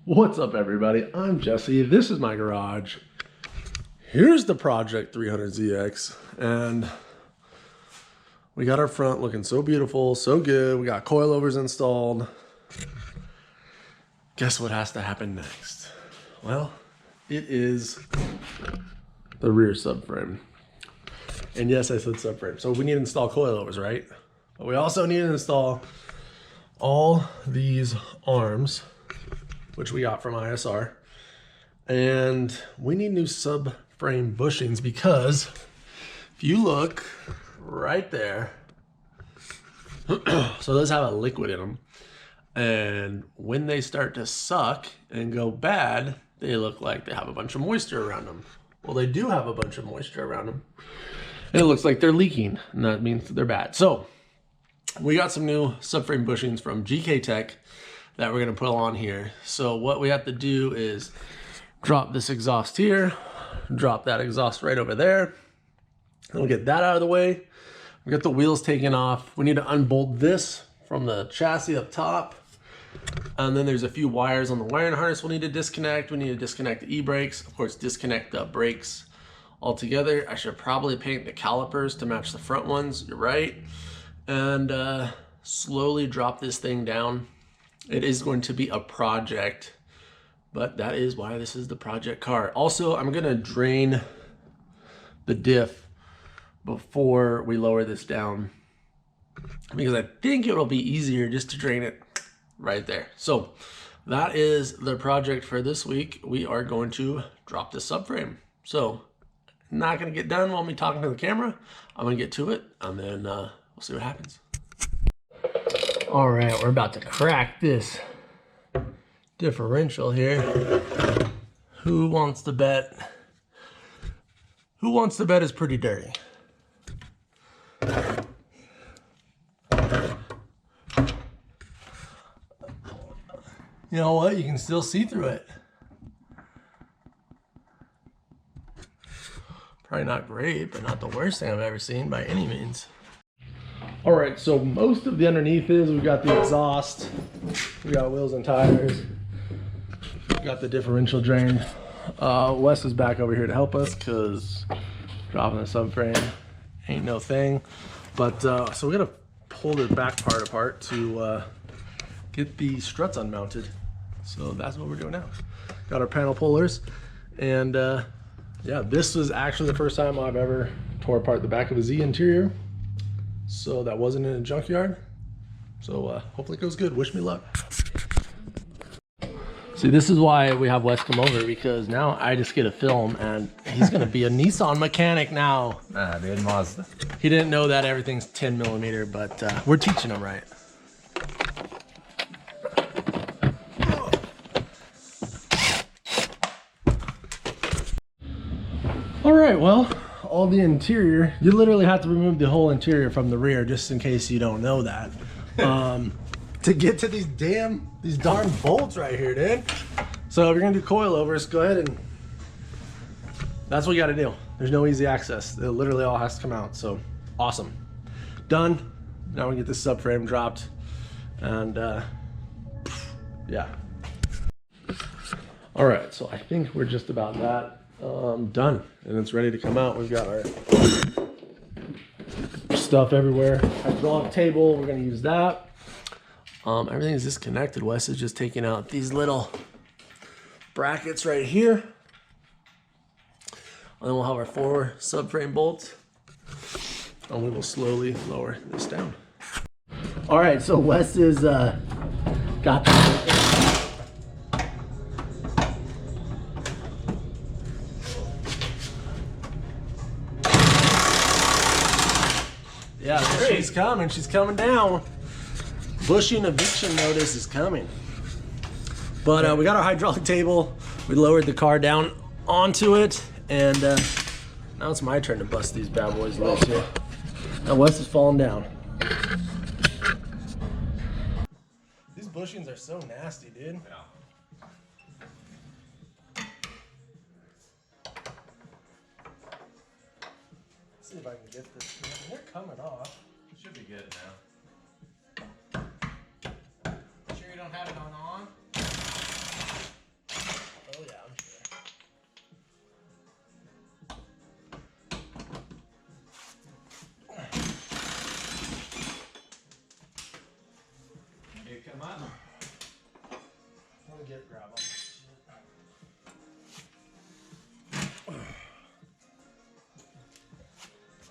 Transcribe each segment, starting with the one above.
What's up, everybody? I'm Jesse. This is my garage. Here's the Project 300ZX, and we got our front looking so beautiful, so good. We got coilovers installed. Guess what has to happen next? Well, it is the rear subframe. And yes, I said subframe. So we need to install coilovers, right? But we also need to install all these arms, which we got from ISR. And we need new subframe bushings because if you look right there, so those have a liquid in them. And when they start to suck and go bad, they look like they have a bunch of moisture around them. Well, they do have a bunch of moisture around them. And it looks like they're leaking, and that means they're bad. So we got some new subframe bushings from GK Tech that we're gonna put on here. So what we have to do is drop this exhaust here, drop that exhaust right over there. And we'll get that out of the way. We got the wheels taken off. We need to unbolt this from the chassis up top. And then there's a few wires on the wiring harness we'll need to disconnect. We need to disconnect the e-brakes, of course, disconnect the brakes altogether. I should probably paint the calipers to match the front ones, you're right. And slowly drop this thing down. It is going to be a project, but that is why this is the project car. Also, I'm gonna drain the diff before we lower this down because I think it'll be easier just to drain it right there. So that is the project for this week. We are going to drop the subframe. So not gonna get done while me talking to the camera. I'm gonna get to it and then we'll see what happens. All right, we're about to crack this differential here. Who wants to bet? Who wants to bet is pretty dirty? You know what? You can still see through it. Probably not great, but not the worst thing I've ever seen by any means. All right, so most of the underneath is we've got the exhaust, we got wheels and tires, we got the differential drained. Wes is back over here to help us because dropping the subframe ain't no thing. But so we're gonna pull the back part apart to get the struts unmounted. So that's what we're doing now. Got our panel pullers, and yeah, this was actually the first time I've ever tore apart the back of a Z interior. So that wasn't in a junkyard. So hopefully it goes good. Wish me luck. See, this is why we have Wes come over, because now I just get a film and he's gonna be a Nissan mechanic now. Nah, dude, Mazda. He didn't know that everything's 10mm, but we're teaching him right. All right, well, all the interior, you literally have to remove the whole interior from the rear, just in case you don't know that. To get to these darn bolts right here, dude. So if you're gonna do coilovers, go ahead and that's what you gotta do. There's no easy access. It literally all has to come out. So awesome. Done. Now we get this subframe dropped, and yeah. All right, so I think we're just about that done, and it's ready to come out. We've got our stuff everywhere. Hydraulic table, we're gonna use that. Everything is disconnected. Wes is just taking out these little brackets right here, and then we'll have our 4 subframe bolts, and we will slowly lower this down. All right, so Wes is got yeah, she's coming. She's coming down. Bushing eviction notice is coming. But we got our hydraulic table. We lowered the car down onto it, and now it's my turn to bust these bad boys loose here. Now Wes is falling down. These bushings are so nasty, dude. Yeah. Let's see if I can get this. They're coming off. It should be good now. Sure you don't have it on? grab them.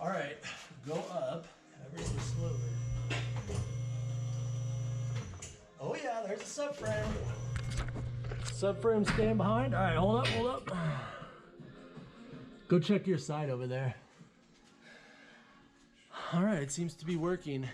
All right, go up ever so slowly. Oh yeah, there's a subframe. Subframe staying behind. All right, hold up. Go check your side over there. All right, seems to be working.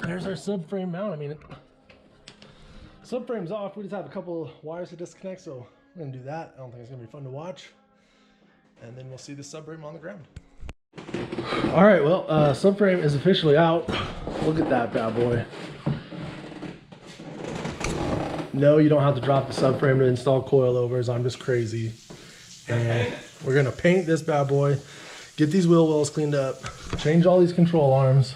There's our subframe mount. I mean, subframe's off. We just have a couple wires to disconnect, so we're gonna do that. I don't think it's gonna be fun to watch. And then we'll see the subframe on the ground. All right, well, subframe is officially out. Look at that bad boy. No, you don't have to drop the subframe to install coilovers. I'm just crazy. And we're gonna paint this bad boy, get these wheel wells cleaned up, change all these control arms.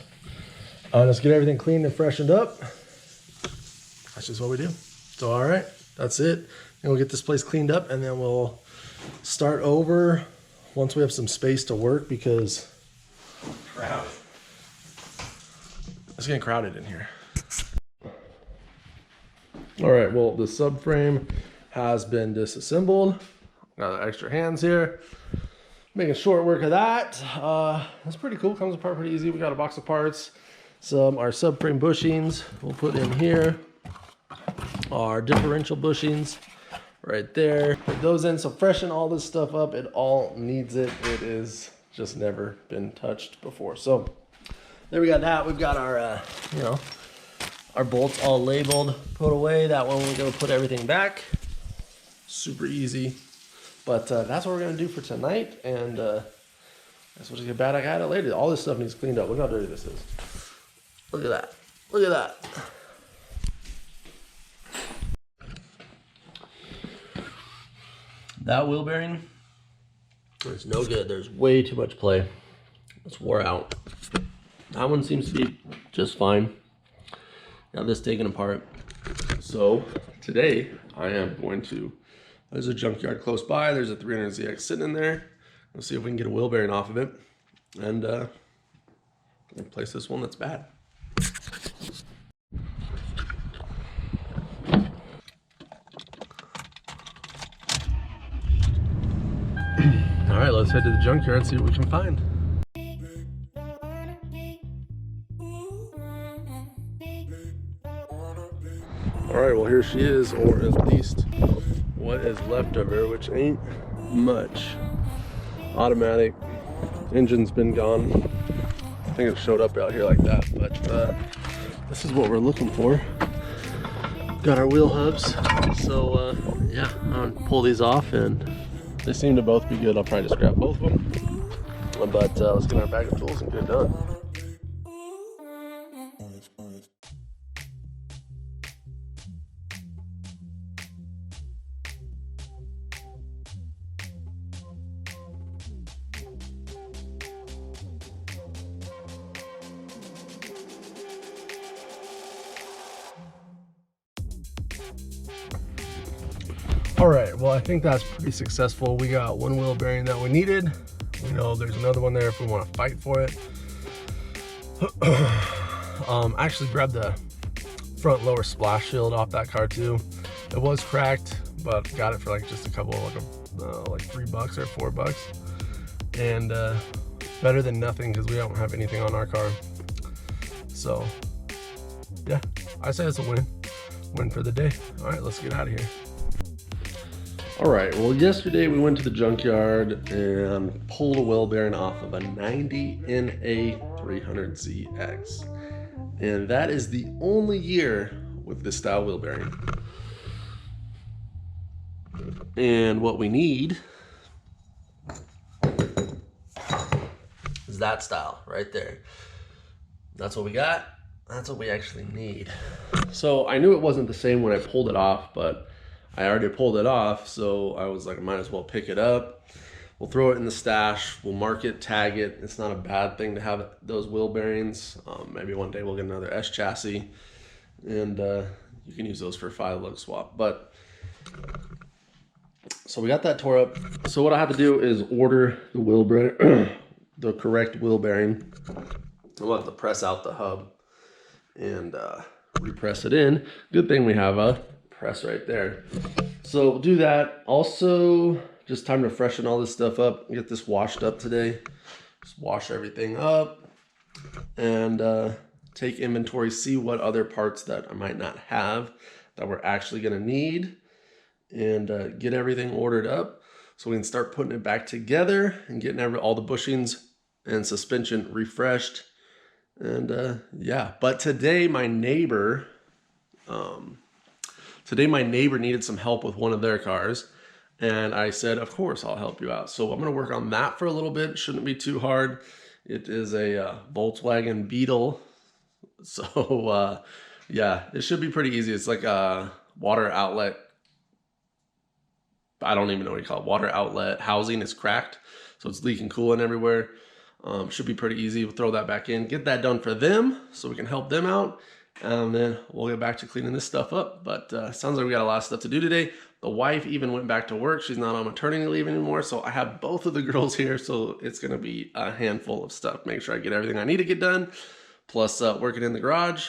Let's get everything cleaned and freshened up. That's just what we do. So, all right, that's it. And we'll get this place cleaned up, and then we'll start over once we have some space to work, because it's getting crowded in here. All right, well, the subframe has been disassembled. Got the extra hands here. Making short work of that. That's pretty cool. Comes apart pretty easy. We got a box of parts. Our subframe bushings we'll put in here. Our differential bushings right there. Put those in. So freshen all this stuff up. It all needs it. It is just never been touched before. So there we got that. We've got our, our bolts all labeled, put away. That one we're gonna put everything back. Super easy. But that's what we're gonna do for tonight. And I guess we'll just get back at it later. All this stuff needs cleaned up. Look how dirty this is. Look at that. Look at that. That wheel bearing is no good. There's way too much play. It's wore out. That one seems to be just fine. Got this taken apart. So today I am going to, there's a junkyard close by. There's a 300ZX sitting in there. Let's see if we can get a wheel bearing off of it and replace this one that's bad. All right, let's head to the junkyard and see what we can find. All right, well, here she is, or at least what is left of her, which ain't much. Automatic, engine's been gone. I think it showed up out here like that, but this is what we're looking for. Got our wheel hubs, so yeah, I'm gonna pull these off, and they seem to both be good. I'll probably just grab both of them, but let's get our bag of tools and get it done. All right, well, I think that's pretty successful. We got one wheel bearing that we needed. We know there's another one there if we want to fight for it. Actually grabbed the front lower splash shield off that car too. It was cracked, but got it for like just a couple, like $3 or $4. And better than nothing, because we don't have anything on our car. So yeah, I say it's a win for the day. All right, let's get out of here. All right, well, yesterday we went to the junkyard and pulled a wheel bearing off of a 90 NA 300ZX. And that is the only year with this style wheel bearing. And what we need is that style right there. That's what we got. That's what we actually need. So I knew it wasn't the same when I pulled it off, but I already pulled it off, so I was like, I might as well pick it up. We'll throw it in the stash. We'll mark it, tag it. It's not a bad thing to have those wheel bearings. Maybe one day we'll get another S chassis, and you can use those for a 5-lug swap. But so we got that tore up. So what I have to do is order the wheel bearing, the correct wheel bearing. We'll have to press out the hub and repress it in. Good thing we have a press right there. So we'll do that. Also, just time to freshen all this stuff up, get this washed up today. Just wash everything up and take inventory, see what other parts that I might not have that we're actually gonna need, and get everything ordered up so we can start putting it back together and getting all the bushings and suspension refreshed. And yeah, but today my neighbor needed some help with one of their cars, and I said, of course, I'll help you out. So I'm gonna work on that for a little bit. Shouldn't be too hard. It is a Volkswagen Beetle. So yeah, it should be pretty easy. It's like a water outlet. I don't even know what you call it. Water outlet housing is cracked, so it's leaking coolant everywhere. Should be pretty easy. We'll throw that back in, get that done for them so we can help them out, and then we'll get back to cleaning this stuff up. But sounds like we got a lot of stuff to do today. The wife even went back to work. She's not on maternity leave anymore, so I have both of the girls here, so it's gonna be a handful of stuff. Make sure I get everything I need to get done, plus working in the garage,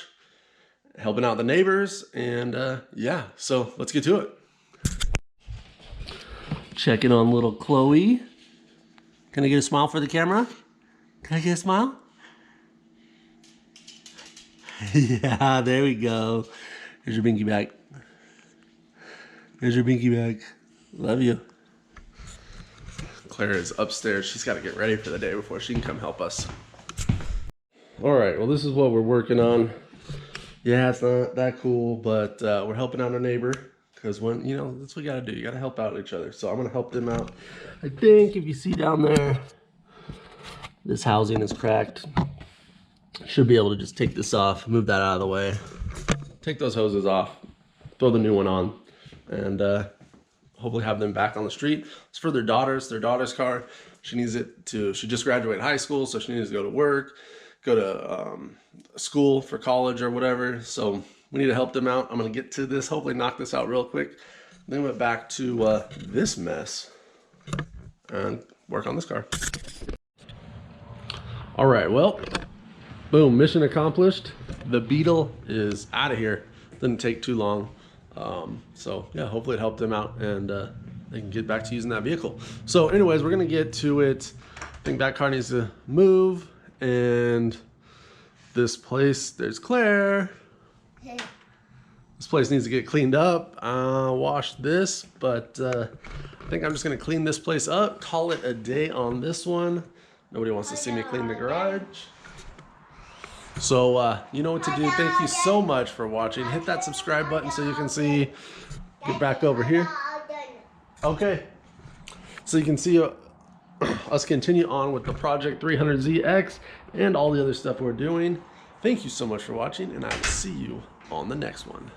helping out the neighbors, and yeah, so let's get to it. Checking on little Chloe. Can I get a smile for the camera? Can I get a smile? Yeah, there we go. Here's your binky back. Here's your binky back. Love you. Claire is upstairs. She's got to get ready for the day before she can come help us. All right, well, this is what we're working on. Yeah, it's not that cool, but we're helping out our neighbor, because when, you know, that's what you got to do. You got to help out each other. So I'm going to help them out. I think if you see down there, this housing is cracked. Should be able to just take this off, move that out of the way, take those hoses off, throw the new one on, and hopefully have them back on the street. It's for their daughter's car. She needs it to, she just graduated high school, so she needs to go to work, go to school for college or whatever. So we need to help them out. I'm gonna get to this, hopefully knock this out real quick. Then went back to this mess and work on this car. All right, well, boom, mission accomplished. The Beetle is out of here. Didn't take too long. So yeah, hopefully it helped them out, and they can get back to using that vehicle. So anyways, we're gonna get to it. I think that car needs to move, and this place, there's Claire. This place needs to get cleaned up. Wash this, but I think I'm just gonna clean this place up, call it a day on this one. Nobody wants to see me clean the garage. So you know what to do. Thank you so much for watching. Hit that subscribe button so you can see, get back over here. Okay. So you can see us continue on with the Project 300ZX and all the other stuff we're doing. Thank you so much for watching, and I will see you on the next one.